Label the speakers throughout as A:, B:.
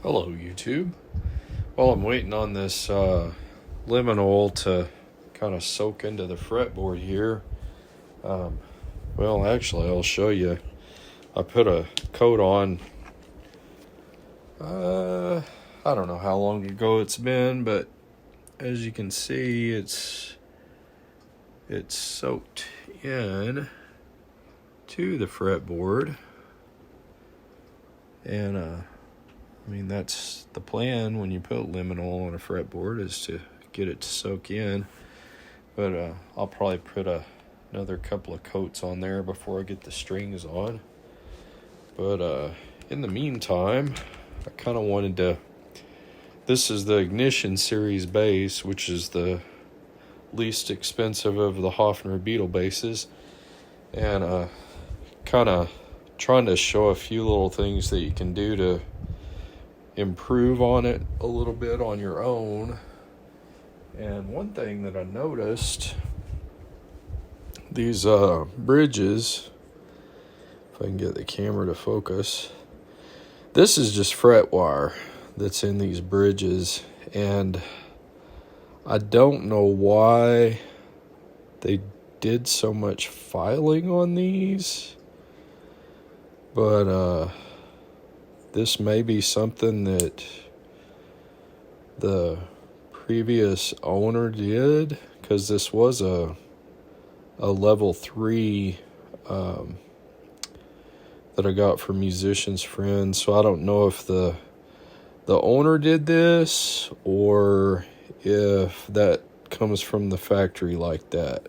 A: Hello, YouTube. While I'm waiting on this lemon oil to kind of soak into the fretboard here, actually, I'll show you. I put a coat on, I don't know how long ago it's been, but as you can see, it's soaked in to the fretboard. And that's the plan when you put lemon oil on a fretboard, is to get it to soak in. But I'll probably put another couple of coats on there before I get the strings on. But in the meantime, I kind of wanted to... This is the Ignition series bass, which is the least expensive of the Hofner Beatle basses. And kind of trying to show a few little things that you can do to improve on it a little bit on your own. And one thing that I noticed, these bridges, if I can get the camera to focus, this is just fret wire that's in these bridges, and I don't know why they did so much filing on these, but this may be something that the previous owner did, because this was a level 3 that I got for musicians friends. So I don't know if the owner did this or if that comes from the factory like that.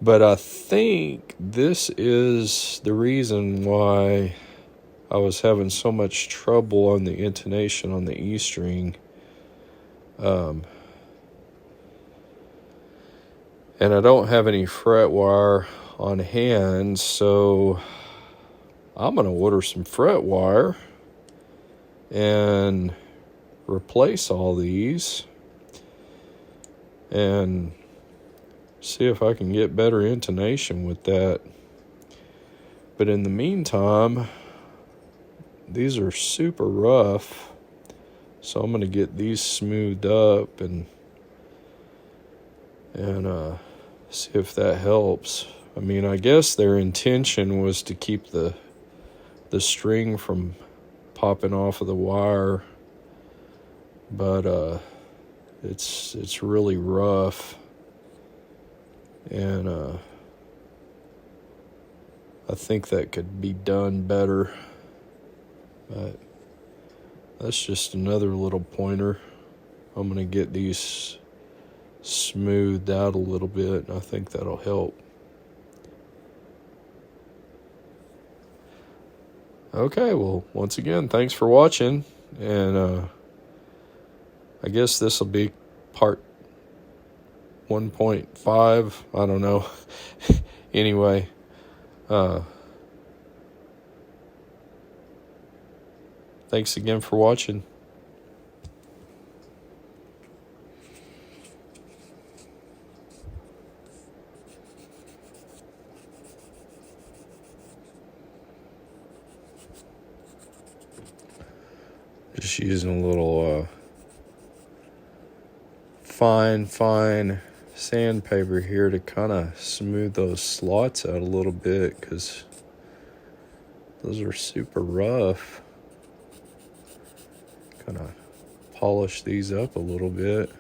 A: But I think this is the reason why I was having so much trouble on the intonation on the E string. And I don't have any fret wire on hand, so I'm going to order some fret wire and replace all these and see if I can get better intonation with that. But in the meantime, these are super rough, so I'm going to get these smoothed up and see if that helps. I guess their intention was to keep the string from popping off of the wire, but it's really rough, and I think that could be done better. But that's just another little pointer. I'm going to get these smoothed out a little bit, and I think that'll help. Okay, well, once again, thanks for watching, and I guess this will be part 1.5, I don't know. Anyway, thanks again for watching. Just using a little fine sandpaper here to kind of smooth those slots out a little bit, because those are super rough. Kind of polish these up a little bit.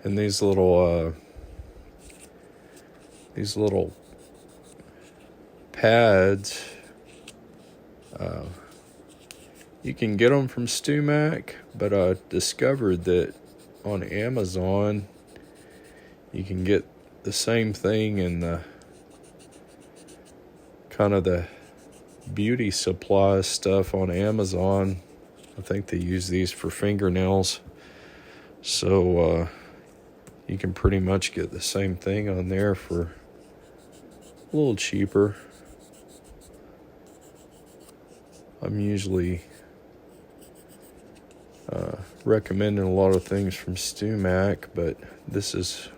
A: And these little pads, you can get them from StewMac, but I discovered that on Amazon you can get the same thing in the kind of the beauty supply stuff on Amazon. I think they use these for fingernails, so you can pretty much get the same thing on there for a little cheaper. I'm usually recommending a lot of things from StewMac, but this is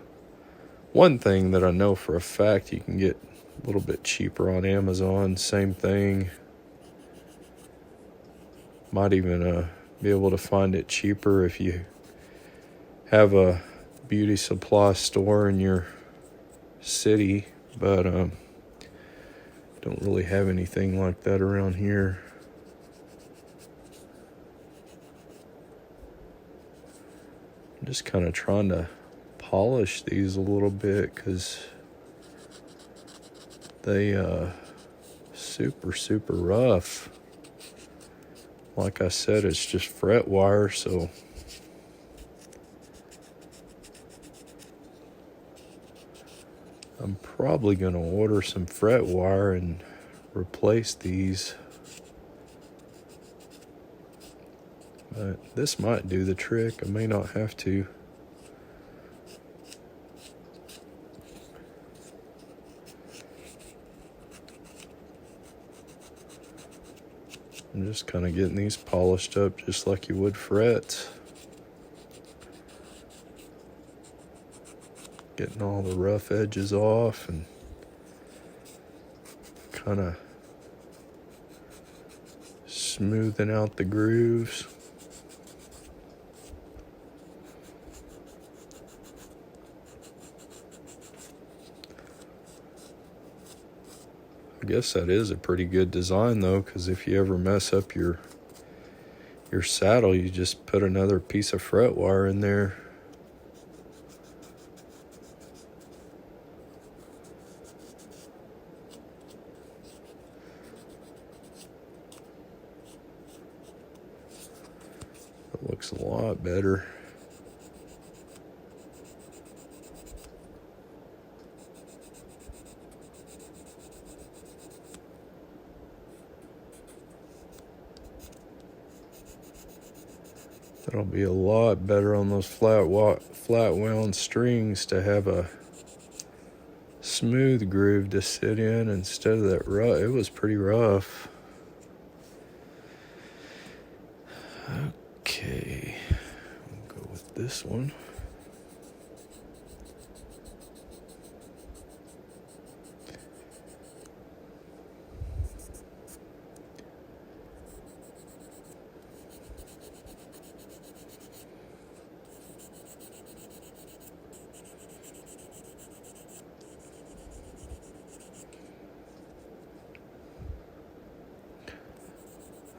A: One thing that I know for a fact you can get a little bit cheaper on Amazon, same thing. Might even be able to find it cheaper if you have a beauty supply store in your city, but don't really have anything like that around here. I'm just kind of trying to polish these a little bit because they super rough. Like I said, it's just fret wire, so I'm probably going to order some fret wire and replace these. But this might do the trick. I may not have to. I'm just kind of getting these polished up just like you would frets. Getting all the rough edges off and kind of smoothing out the grooves. I guess that is a pretty good design though, because if you ever mess up your saddle, you just put another piece of fret wire in there. It looks a lot better. That'll be a lot better on those flat wound strings to have a smooth groove to sit in instead of that rough. It was pretty rough. Okay, we'll go with this one.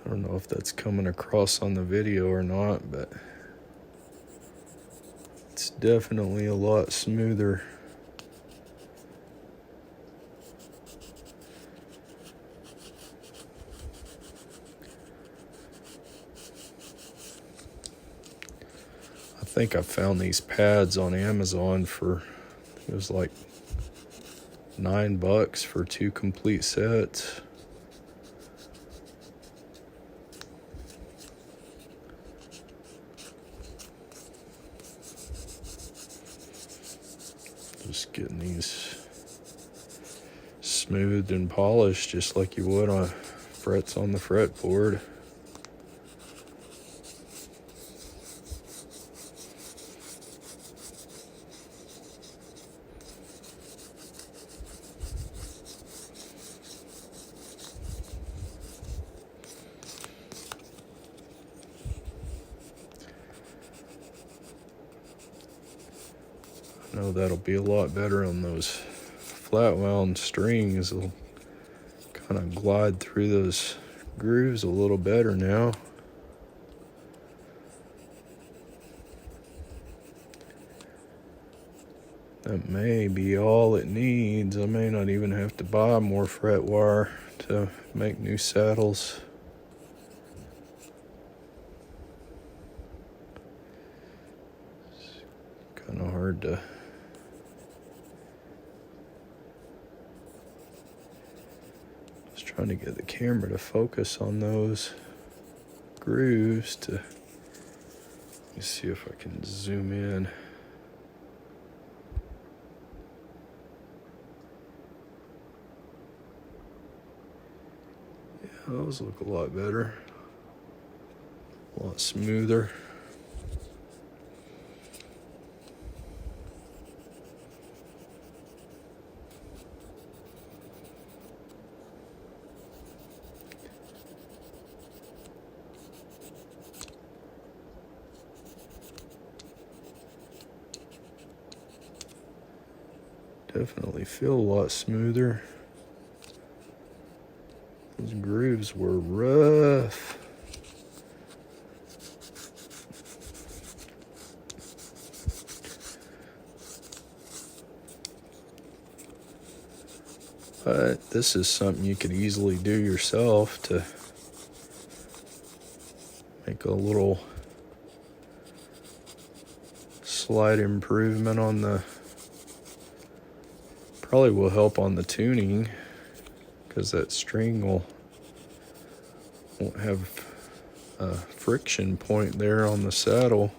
A: I don't know if that's coming across on the video or not, but it's definitely a lot smoother. I think I found these pads on Amazon for, it was like $9 for 2 complete sets. Just getting these smoothed and polished just like you would on frets on the fretboard. I know that'll be a lot better on those flat wound strings. It'll kind of glide through those grooves a little better now. That may be all it needs. I may not even have to buy more fret wire to make new saddles. It's kind of hard to trying to get the camera to focus on those grooves to, let me see if I can zoom in. Yeah, those look a lot better, a lot smoother. Definitely feel a lot smoother. Those grooves were rough. But this is something you could easily do yourself to make a little slight improvement on the, probably will help on the tuning, because that string won't have a friction point there on the saddle.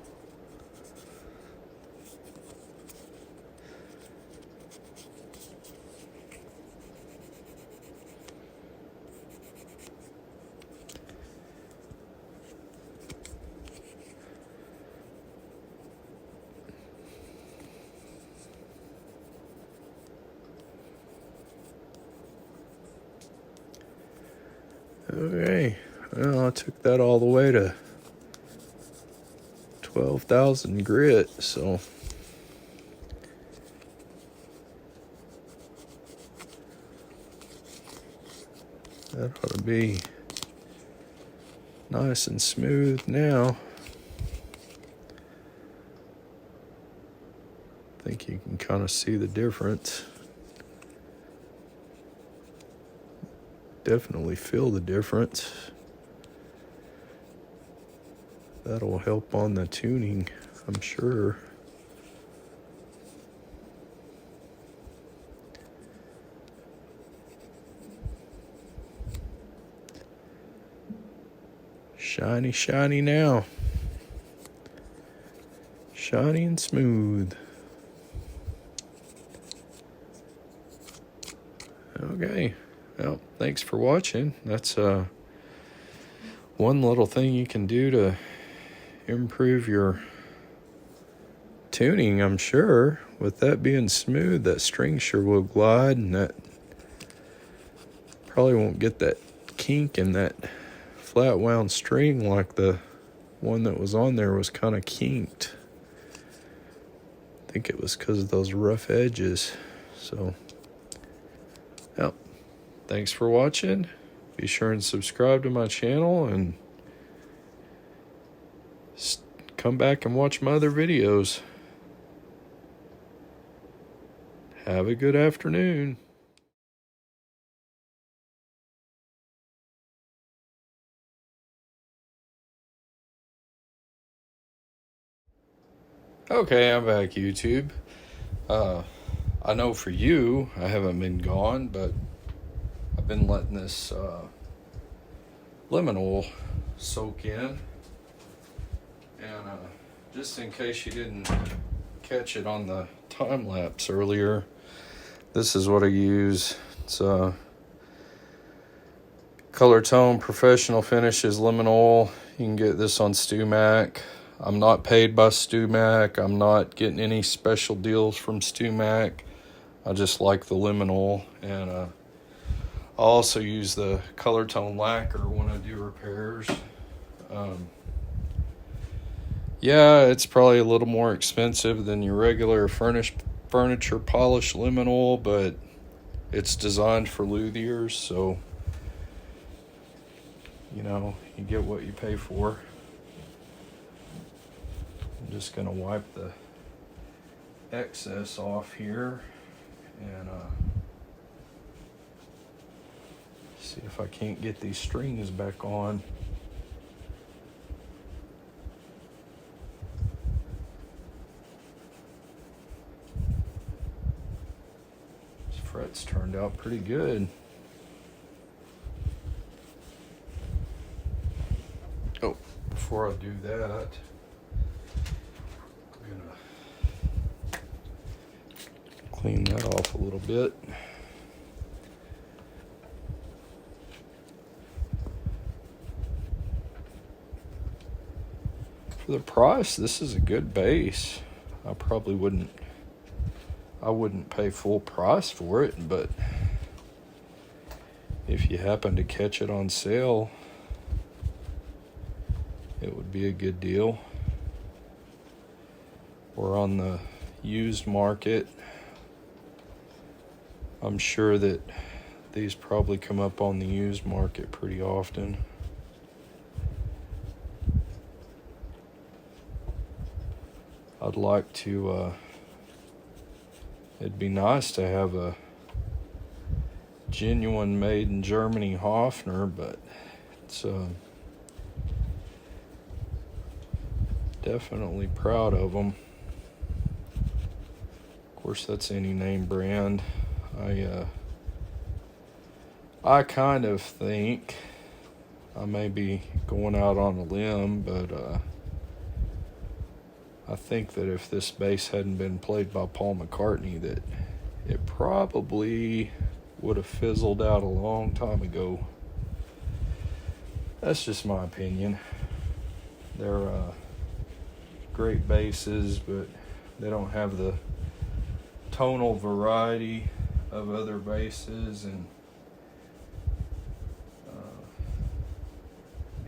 A: Okay, well, I took that all the way to 12,000 grit, so that ought to be nice and smooth now. I think you can kind of see the difference. Definitely feel the difference. That'll help on the tuning, I'm sure. Shiny, shiny now. Shiny and smooth. Okay. Well, thanks for watching. That's one little thing you can do to improve your tuning, I'm sure. With that being smooth, that string sure will glide, and that probably won't get that kink in that flat wound string like the one that was on there was kind of kinked. I think it was because of those rough edges. So, yeah. Thanks for watching. Be sure and subscribe to my channel and come back and watch my other videos. Have a good afternoon. Okay, I'm back, YouTube. I know for you, I haven't been gone, but I've been letting this lemon oil soak in. And just in case you didn't catch it on the time lapse earlier, this is what I use. It's Color Tone Professional Finishes lemon oil. You can get this on StewMac. I'm not paid by StewMac. I'm not getting any special deals from StewMac. I just like the lemon oil. And I also use the Color Tone lacquer when I do repairs. Yeah, it's probably a little more expensive than your regular furniture polish lemon oil, but it's designed for luthiers, so you know, you get what you pay for. I'm just gonna wipe the excess off here and see if I can't get these strings back on. This fret's turned out pretty good. Oh, before I do that, I'm gonna clean that off a little bit. For the price, this is a good base. I wouldn't pay full price for it, but if you happen to catch it on sale, it would be a good deal. Or on the used market, I'm sure that these probably come up on the used market pretty often. I'd like to, it'd be nice to have a genuine made in Germany Hofner, but it's definitely proud of them. Of course, that's any name brand. I kind of think, I may be going out on a limb, but I think that if this bass hadn't been played by Paul McCartney, that it probably would have fizzled out a long time ago. That's just my opinion. They're great basses, but they don't have the tonal variety of other basses, and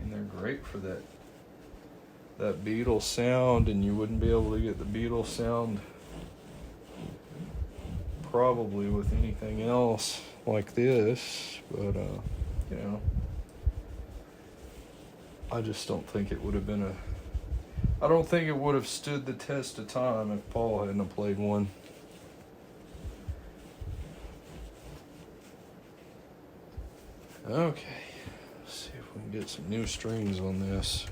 A: they're great for that Beatle sound, and you wouldn't be able to get the Beatle sound probably with anything else like this, but I just don't think it would have been I don't think it would have stood the test of time if Paul hadn't have played one. Okay, let's see if we can get some new strings on this.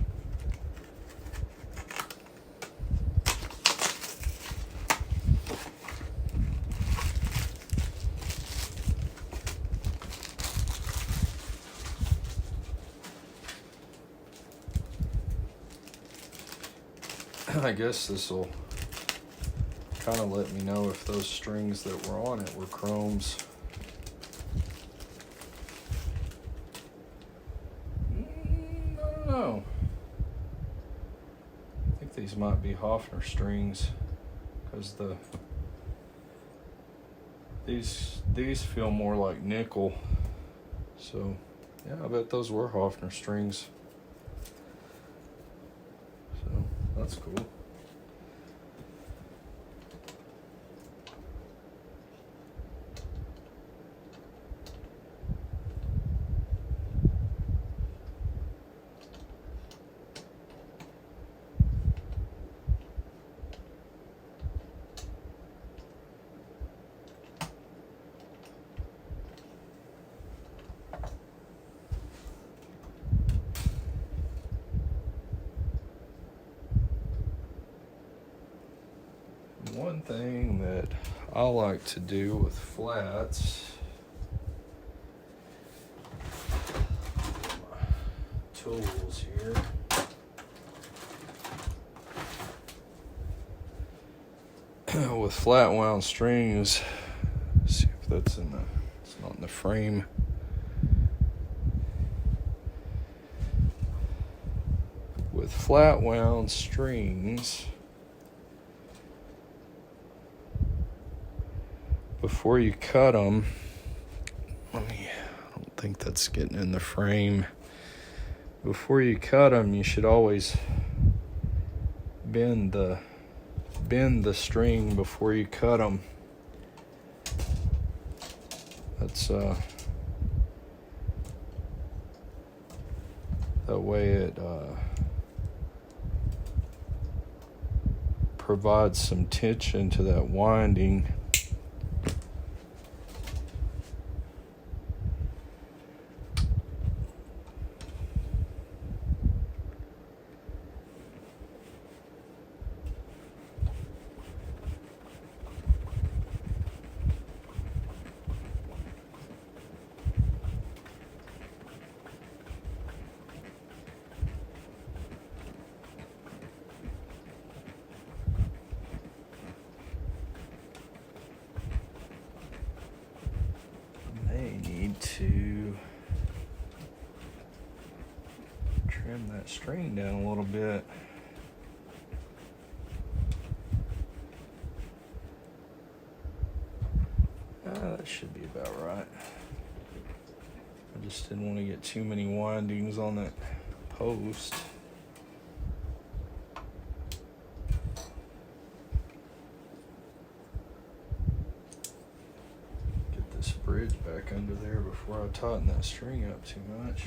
A: I guess this will kind of let me know if those strings that were on it were chromes. I don't know. I think these might be Hofner strings, because these feel more like nickel. So yeah, I bet those were Hofner strings. So that's cool. One thing that I like to do with flats, tools here, with flat wound strings, see if that's it's not in the frame. With flat wound strings, before you cut them, I don't think that's getting in the frame. Before you cut them, you should always bend the string before you cut them. That's that way it provides some tension to that winding. To trim that string down a little bit. That should be about right. I just didn't want to get too many windings on that post. Get this bridge back under there before I tighten that string up too much.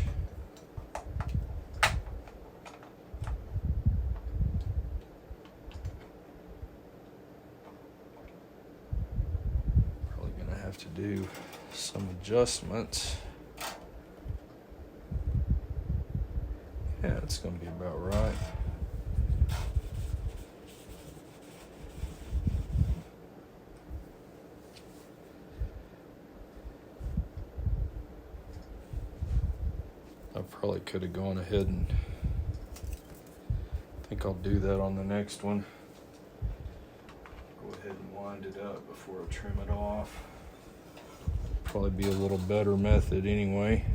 A: Probably gonna have to do some adjustments. Yeah, it's gonna be about right. I probably could have gone ahead and I think I'll do that on the next one. Go ahead and wind it up before I trim it off. Probably be a little better method anyway.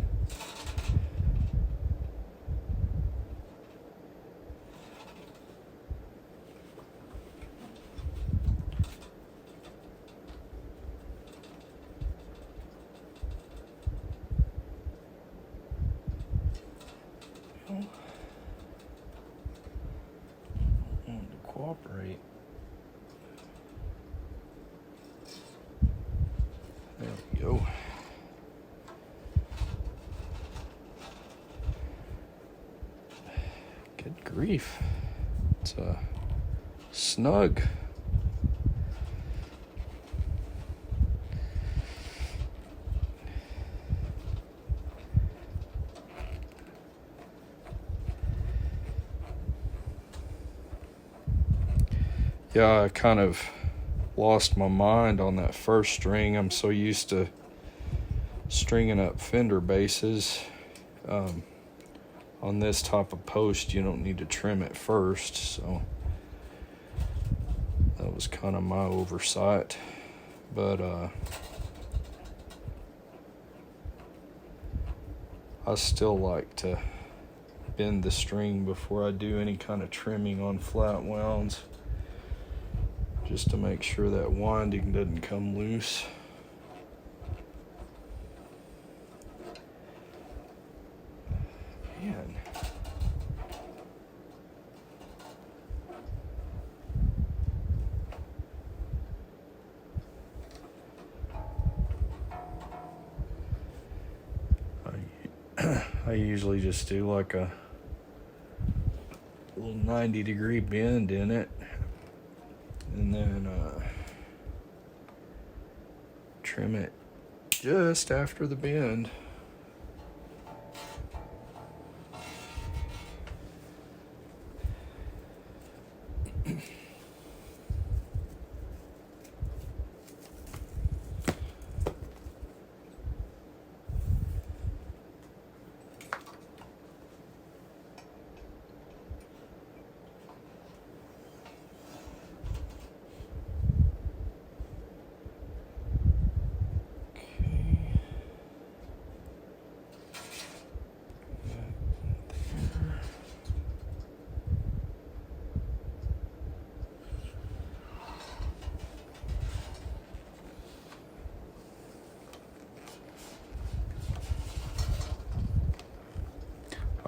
A: Cooperate. There we go. Good grief. It's snug. Yeah, I kind of lost my mind on that first string. I'm so used to stringing up Fender basses. On this type of post, you don't need to trim it first, so that was kind of my oversight. But I still like to bend the string before I do any kind of trimming on flat wounds, just to make sure that winding doesn't come loose. Man. I usually just do like a little 90-degree bend in it, and then trim it just after the bend.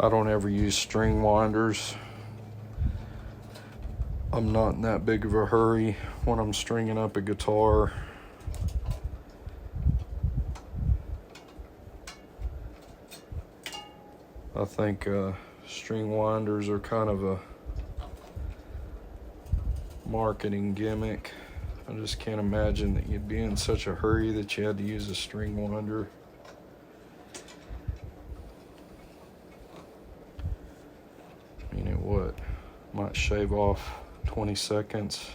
A: I don't ever use string winders. I'm not in that big of a hurry when I'm stringing up a guitar. I think string winders are kind of a marketing gimmick. I just can't imagine that you'd be in such a hurry that you had to use a string winder. Might shave off 20 seconds.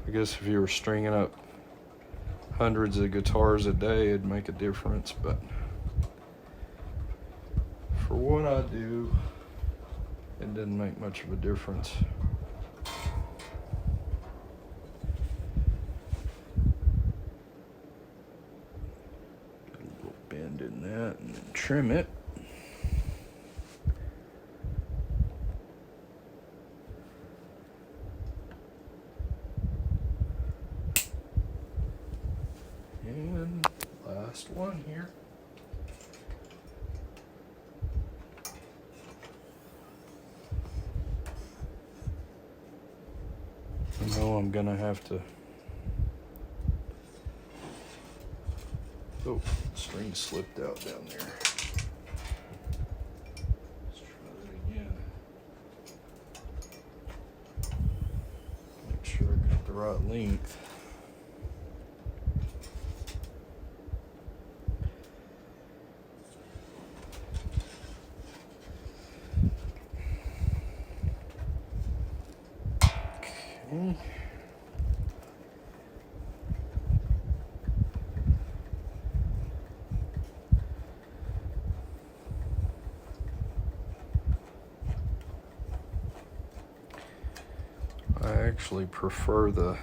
A: I guess if you were stringing up hundreds of guitars a day, it'd make a difference, but for what I do, it didn't make much of a difference. Get a little bend in that and then trim it. And last one here. I know I'm gonna have to Oh, the string slipped out down there. Let's try that again. Make sure I got the right length. Okay. I actually prefer the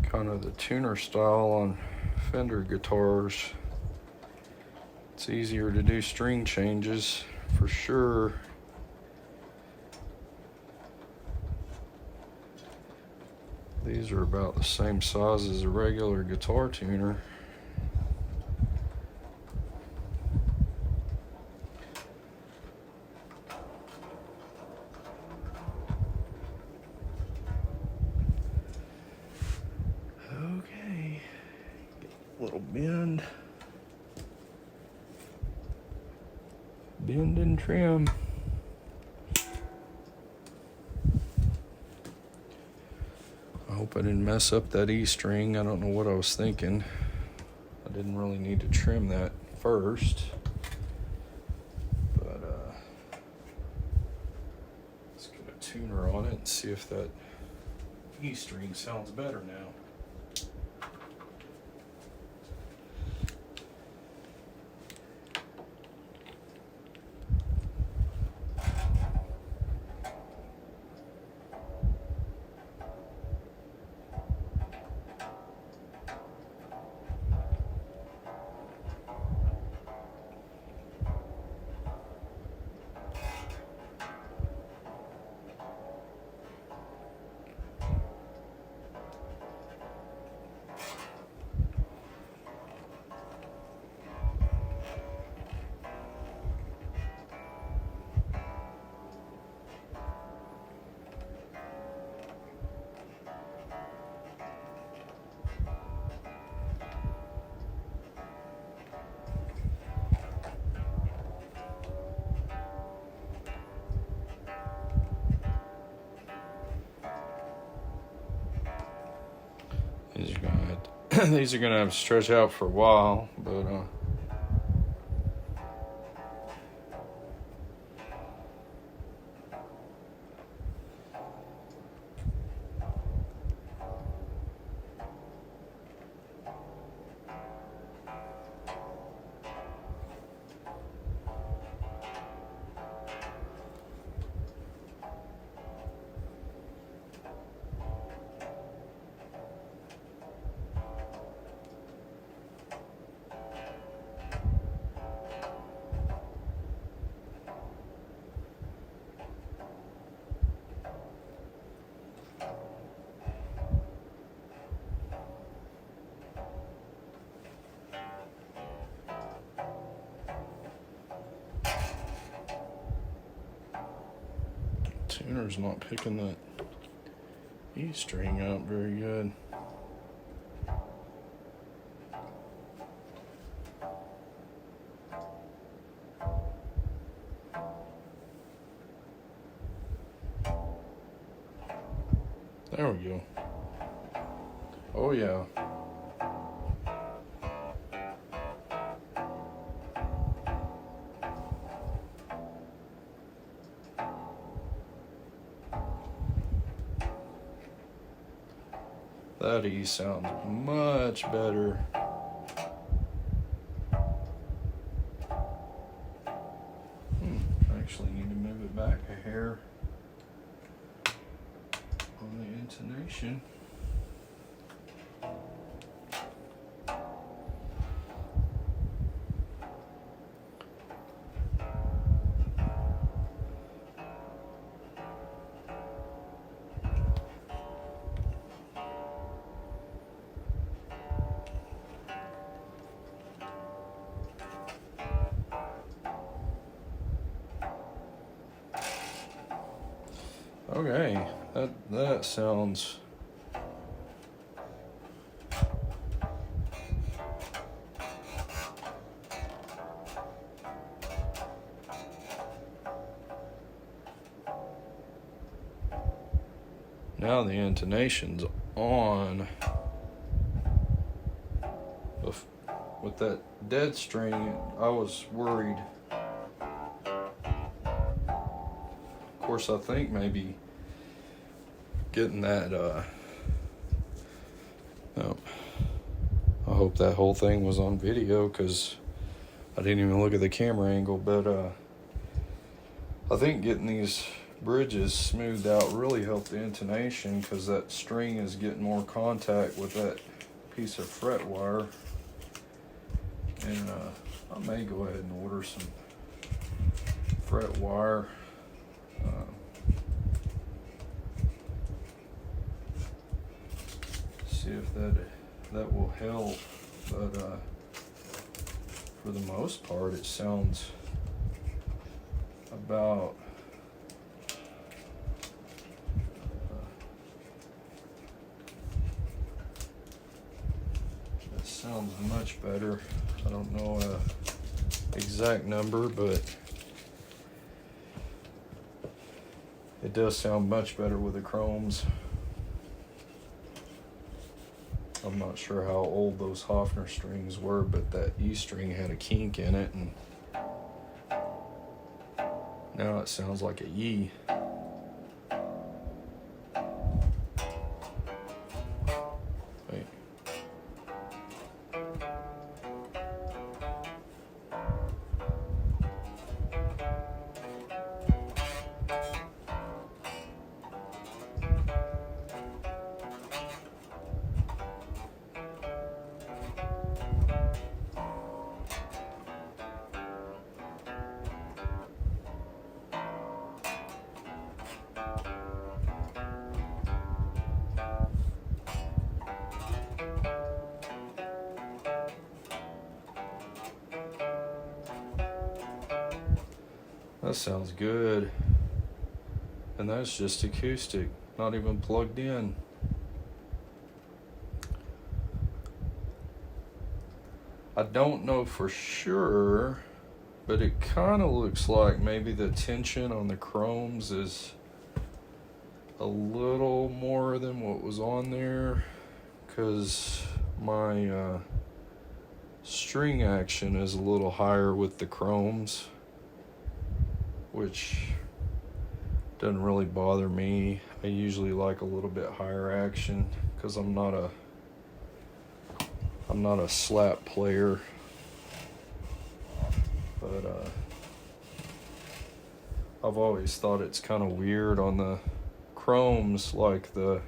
A: kind of the tuner style on Fender guitars. It's easier to do string changes for sure. These are about the same size as a regular guitar tuner. Okay, a little bend and trim. I hope I didn't mess up that E string. I don't know what I was thinking. I didn't really need to trim that first, but let's get a tuner on it and see if that E string sounds better now. These are gonna have to stretch out for a while, but tuner's not picking that E string up very good. There we go. Oh yeah. That E sounds much better. I actually need to move it back a hair on the intonation. Okay, that sounds Now the intonation's on. With that dead string, I was worried. Of course, I think maybe getting that, oh, I hope that whole thing was on video because I didn't even look at the camera angle, but I think getting these bridges smoothed out really helped the intonation because that string is getting more contact with that piece of fret wire. And I may go ahead and order some fret wire. See if that will help. But for the most part, it sounds about it sounds much better. I don't know an exact number, but it does sound much better with the chromes. I'm not sure how old those Hofner strings were, but that E string had a kink in it, and now it sounds like a E. Wait. That sounds good. And that's just acoustic, not even plugged in. I don't know for sure, but it kind of looks like maybe the tension on the chromes is a little more than what was on there, because my string action is a little higher with the chromes, which doesn't really bother me. I usually like a little bit higher action because I'm not a slap player. But I've always thought it's kind of weird on the chromes, like the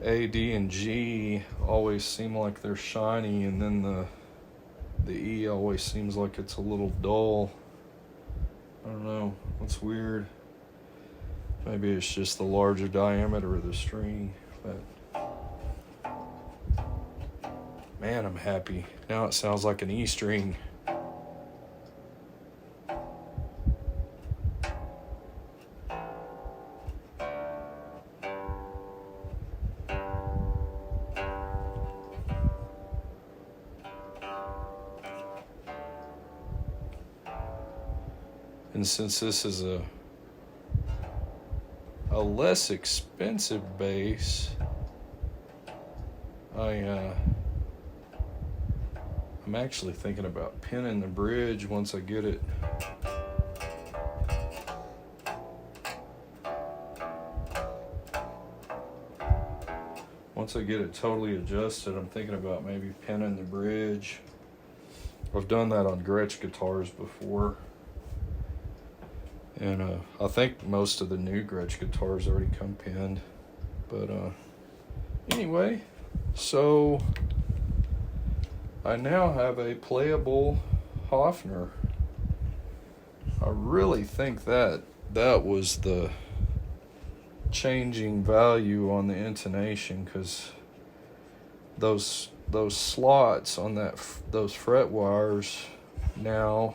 A: A, D, and G always seem like they're shiny, and then the E always seems like it's a little dull. I don't know, it's weird. Maybe it's just the larger diameter of the string, but man, I'm happy. Now it sounds like an E string. And since this is a less expensive bass, I'm actually thinking about pinning the bridge once I get it. Once I get it totally adjusted, I'm thinking about maybe pinning the bridge. I've done that on Gretsch guitars before. And I think most of the new Gretsch guitars already come pinned. But anyway, so I now have a playable Hofner. I really think that was the changing value on the intonation, because those slots on those fret wires now,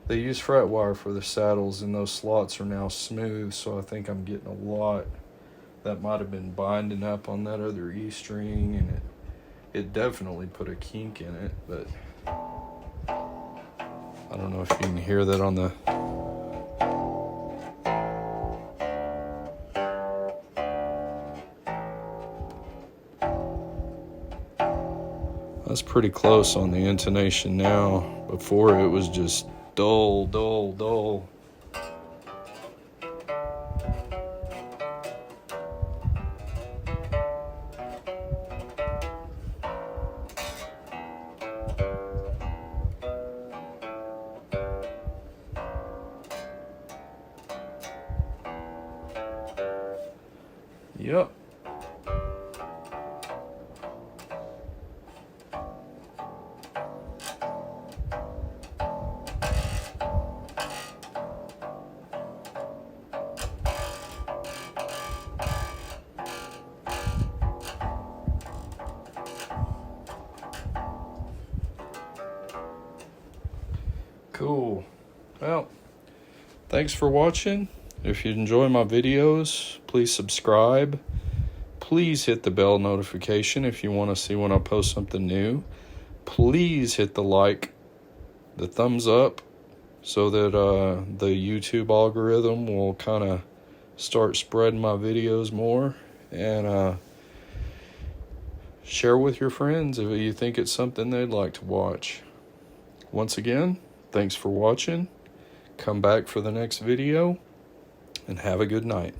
A: they use fret wire for the saddles, and those slots are now smooth, so I think I'm getting a lot that might have been binding up on that other E string, and it definitely put a kink in it, but I don't know if you can hear that on the That's pretty close on the intonation now. Before it was just dull, dull, dull. Yep. Cool. Well, thanks for watching. If you enjoy my videos, please subscribe. Please hit the bell notification if you want to see when I post something new. Please hit the like, the thumbs up, so that the YouTube algorithm will kind of start spreading my videos more. And share with your friends if you think it's something they'd like to watch. Once again, thanks for watching. Come back for the next video, and have a good night.